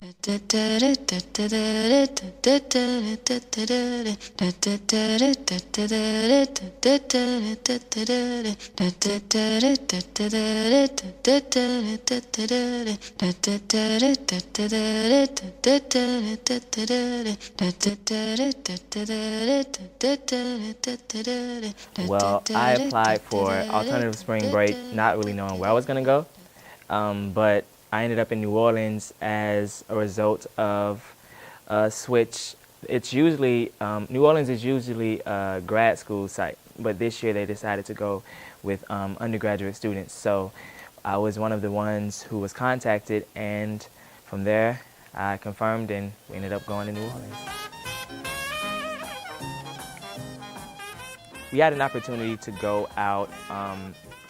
Well, I applied for alternative spring break, not really knowing where I was going to go, but I ended up in New Orleans as a result of a switch. It's usually, New Orleans is usually a grad school site, but this year they decided to go with undergraduate students. So I was one of the ones who was contacted, and from there I confirmed and we ended up going to New Orleans. We had an opportunity to go out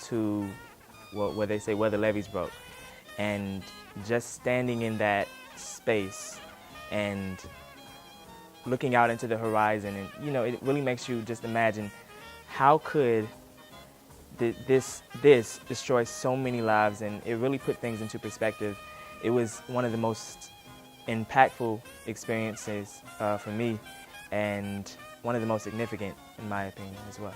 to where they say where the levees broke, and just standing in that space and looking out into the horizon, and it really makes you just imagine how could this destroy so many lives, and it really put things into perspective. It was one of the most impactful experiences for me, and one of the most significant in my opinion as well.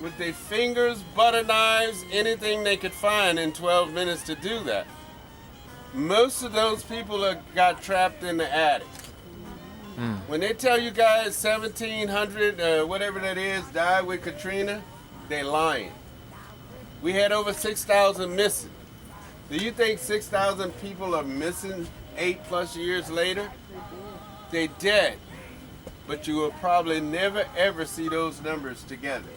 With their fingers, butter knives, anything they could find in 12 minutes to do that. Most of those people got trapped in the attic. When they tell you guys 1,700, whatever that is, died with Katrina, they're lying. We had over 6,000 missing. Do you think 6,000 people are missing 8+ years later? They're dead, but you will probably never ever see those numbers together.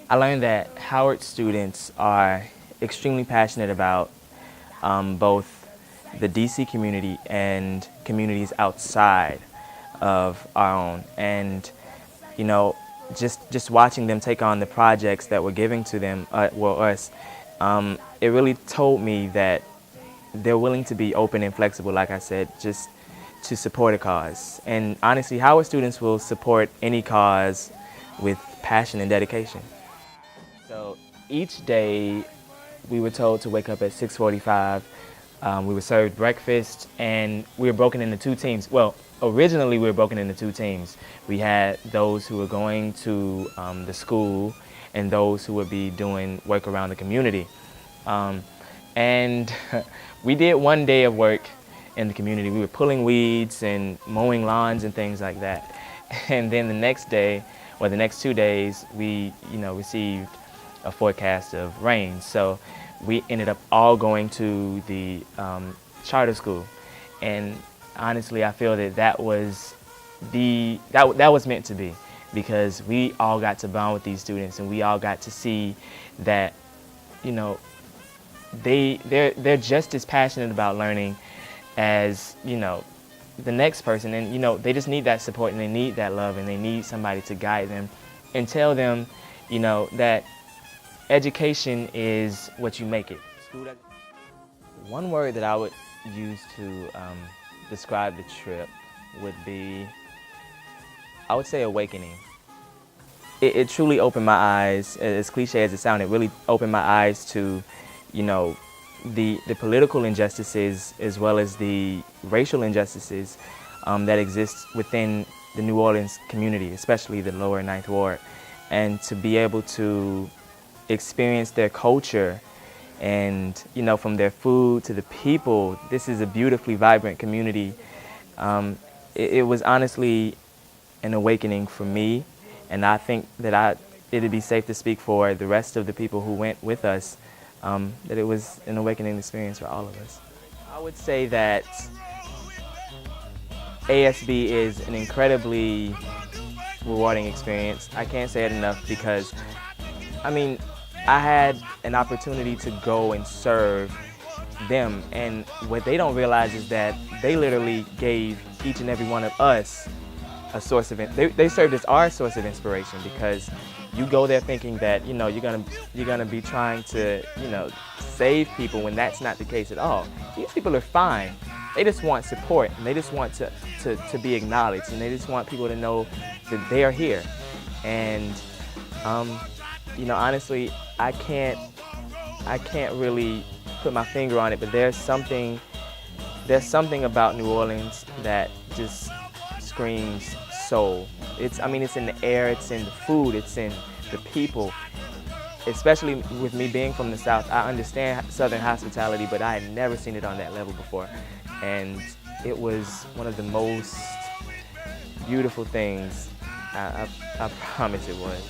I learned that Howard students are extremely passionate about both the DC community and communities outside of our own. And just watching them take on the projects that we're giving to them, us, it really told me that they're willing to be open and flexible, like I said, just to support a cause. And honestly, Howard students will support any cause with passion and dedication. So each day we were told to wake up at 6:45. We were served breakfast, and we were broken into two teams. Well, originally we were broken into two teams. We had those who were going to the school and those who would be doing work around the community. And we did one day of work in the community. We were pulling weeds and mowing lawns and things like that. And then the next day, or the next 2 days, we received a forecast of rain. So we ended up all going to the charter school. And honestly, I feel that was meant to be, because we all got to bond with these students, and we all got to see that they're just as passionate about learning as the next person, and they just need that support, and they need that love, and they need somebody to guide them and tell them that education is what you make it. One word that I would use to describe the trip would be, I would say, awakening. It truly opened my eyes, as cliche as it sounded. It really opened my eyes to the political injustices as well as the racial injustices that exist within the New Orleans community, especially the lower 9th Ward. And to be able to experience their culture and, from their food to the people, this is a beautifully vibrant community. It was honestly an awakening for me, and I think that it'd be safe to speak for the rest of the people who went with us, that it was an awakening experience for all of us. I would say that ASB is an incredibly rewarding experience. I can't say it enough, because I had an opportunity to go and serve them, and what they don't realize is that they literally gave each and every one of us a source of they served as our source of inspiration, because you go there thinking that you're gonna be trying to save people, when that's not the case at all. These people are fine. They just want support, and they just want to be acknowledged, and they just want people to know that they are here. And honestly, I can't really put my finger on it, but there's something about New Orleans that just screams soul. I mean, it's in the air, it's in the food, it's in the people. Especially with me being from the South, I understand Southern hospitality, but I had never seen it on that level before. And it was one of the most beautiful things. I promise it was.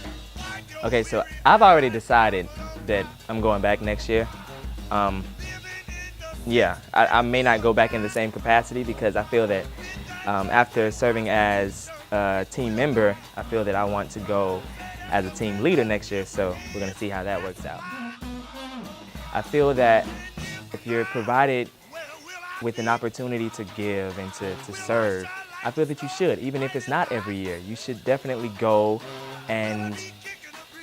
Okay, so I've already decided that I'm going back next year. Yeah, I may not go back in the same capacity because I feel that after serving as a team member, I feel that I want to go as a team leader next year, so we're gonna see how that works out. I feel that if you're provided with an opportunity to give and to serve, I feel that you should, even if it's not every year. You should definitely go and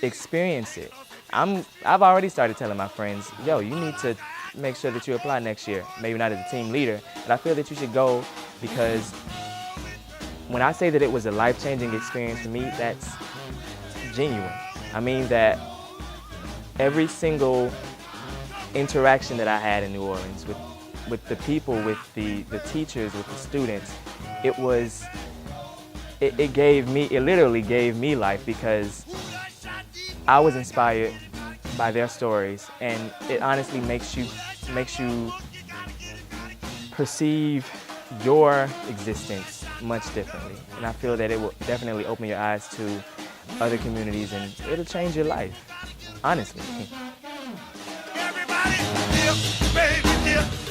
experience it. I've already started telling my friends, yo, you need to make sure that you apply next year. Maybe not as a team leader, but I feel that you should go because when I say that it was a life-changing experience for me, that's genuine. I mean that every single interaction that I had in New Orleans with the people, with the teachers, with the students, it literally gave me life because I was inspired by their stories, and it honestly makes you perceive your existence much differently. And I feel that it will definitely open your eyes to other communities, and it'll change your life, honestly. Everybody dip, baby dip.